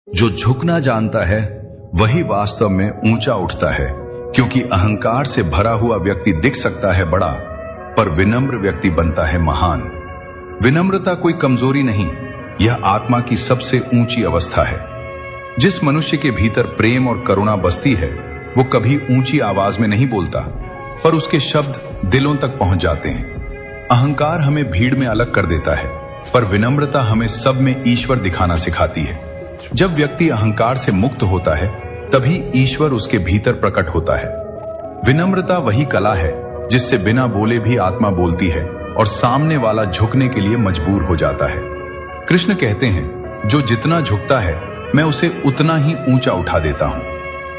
जो झुकना जानता है वही वास्तव में ऊंचा उठता है, क्योंकि अहंकार से भरा हुआ व्यक्ति दिख सकता है बड़ा, पर विनम्र व्यक्ति बनता है महान। विनम्रता कोई कमजोरी नहीं, यह आत्मा की सबसे ऊंची अवस्था है। जिस मनुष्य के भीतर प्रेम और करुणा बसती है वो कभी ऊंची आवाज में नहीं बोलता, पर उसके शब्द दिलों तक पहुंच जाते हैं। अहंकार हमें भीड़ में अलग कर देता है, पर विनम्रता हमें सब में ईश्वर दिखाना सिखाती है। जब व्यक्ति अहंकार से मुक्त होता है तभी ईश्वर उसके भीतर प्रकट होता है। विनम्रता वही कला है जिससे बिना बोले भी आत्मा बोलती है और सामने वाला झुकने के लिए मजबूर हो जाता है। कृष्ण कहते हैं, जो जितना झुकता है मैं उसे उतना ही ऊंचा उठा देता हूं।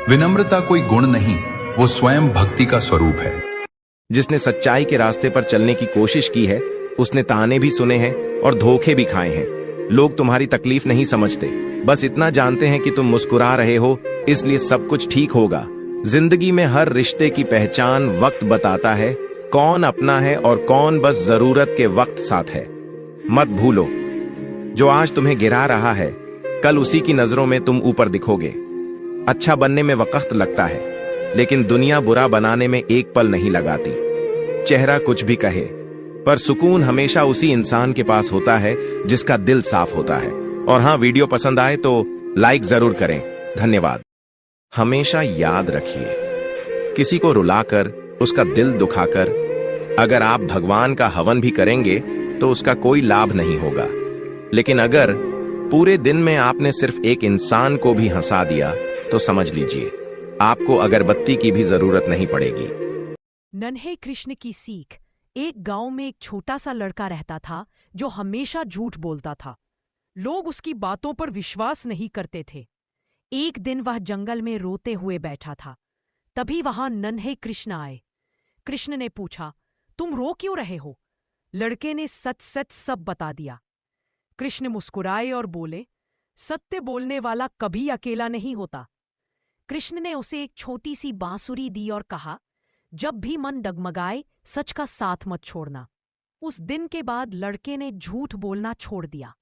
विनम्रता कोई गुण नहीं, वो स्वयं भक्ति का स्वरूप है। जिसने सच्चाई के रास्ते पर चलने की कोशिश की है उसने ताने भी सुने हैं और धोखे भी खाए हैं। लोग तुम्हारी तकलीफ नहीं समझते, बस इतना जानते हैं कि तुम मुस्कुरा रहे हो, इसलिए सब कुछ ठीक होगा। जिंदगी में हर रिश्ते की पहचान वक्त बताता है, कौन अपना है और कौन बस जरूरत के वक्त साथ है। मत भूलो, जो आज तुम्हें गिरा रहा है कल उसी की नजरों में तुम ऊपर दिखोगे। अच्छा बनने में वक्त लगता है, लेकिन दुनिया बुरा बनाने में एक पल नहीं लगाती। चेहरा कुछ भी कहे, पर सुकून हमेशा उसी इंसान के पास होता है जिसका दिल साफ होता है। और हाँ, वीडियो पसंद आए तो लाइक जरूर करें। धन्यवाद। हमेशा याद रखिए, किसी को रुलाकर, उसका दिल दुखाकर अगर आप भगवान का हवन भी करेंगे तो उसका कोई लाभ नहीं होगा, लेकिन अगर पूरे दिन में आपने सिर्फ एक इंसान को भी हंसा दिया तो समझ लीजिए आपको अगरबत्ती की भी जरूरत नहीं पड़ेगी। नन्हे कृष्ण की सीख। एक गांव में एक छोटा सा लड़का रहता था जो हमेशा झूठ बोलता था। लोग उसकी बातों पर विश्वास नहीं करते थे। एक दिन वह जंगल में रोते हुए बैठा था। तभी वहां नन्हे कृष्ण आए। कृष्ण ने पूछा, तुम रो क्यों रहे हो? लड़के ने सच सच सब बता दिया। कृष्ण मुस्कुराए और बोले, सत्य बोलने वाला कभी अकेला नहीं होता। कृष्ण ने उसे एक छोटी सी बांसुरी दी और कहा, जब भी मन डगमगाए सच का साथ मत छोड़ना। उस दिन के बाद लड़के ने झूठ बोलना छोड़ दिया।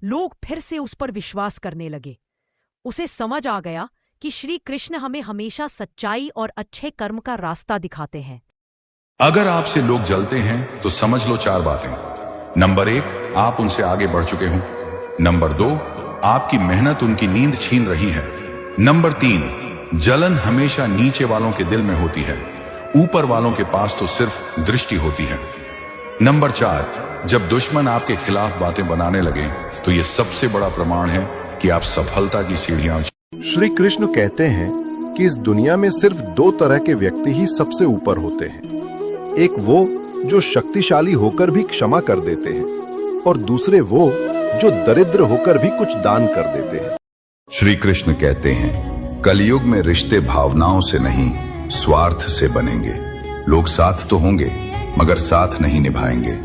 लोग फिर से उस पर विश्वास करने लगे। उसे समझ आ गया कि श्री कृष्ण हमें हमेशा सच्चाई और अच्छे कर्म का रास्ता दिखाते हैं। अगर आपसे लोग जलते हैं तो समझ लो 4 बातें। नंबर 1, आप उनसे आगे बढ़ चुके हो। नंबर 2, आपकी मेहनत उनकी नींद छीन रही है। नंबर 3, जलन हमेशा नीचे वालों के दिल में होती है, ऊपर वालों के पास तो सिर्फ दृष्टि होती है। नंबर 4, जब दुश्मन आपके खिलाफ बातें बनाने लगे तो यह सबसे बड़ा प्रमाण है कि आप सफलता की सीढ़ियां। श्री कृष्ण कहते हैं कि इस दुनिया में सिर्फ 2 तरह के व्यक्ति ही सबसे ऊपर होते हैं। एक वो जो शक्तिशाली होकर भी क्षमा कर देते हैं, और दूसरे वो जो दरिद्र होकर भी कुछ दान कर देते हैं। श्री कृष्ण कहते हैं, कलयुग में रिश्ते भावनाओं से नहीं स्वार्थ से बनेंगे। लोग साथ तो होंगे मगर साथ नहीं निभाएंगे।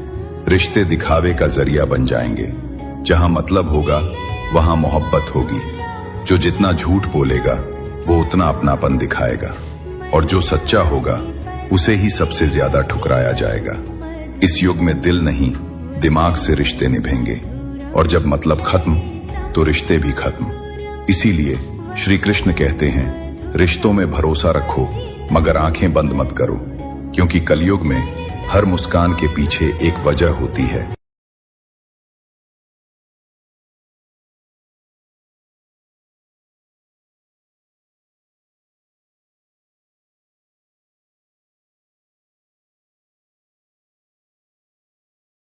रिश्ते दिखावे का जरिया बन जाएंगे। जहां मतलब होगा वहां मोहब्बत होगी। जो जितना झूठ बोलेगा वो उतना अपनापन दिखाएगा, और जो सच्चा होगा उसे ही सबसे ज्यादा ठुकराया जाएगा। इस युग में दिल नहीं दिमाग से रिश्ते निभेंगे, और जब मतलब खत्म तो रिश्ते भी खत्म। इसीलिए श्री कृष्ण कहते हैं, रिश्तों में भरोसा रखो मगर आंखें बंद मत करो, क्योंकि कलयुग में हर मुस्कान के पीछे एक वजह होती है।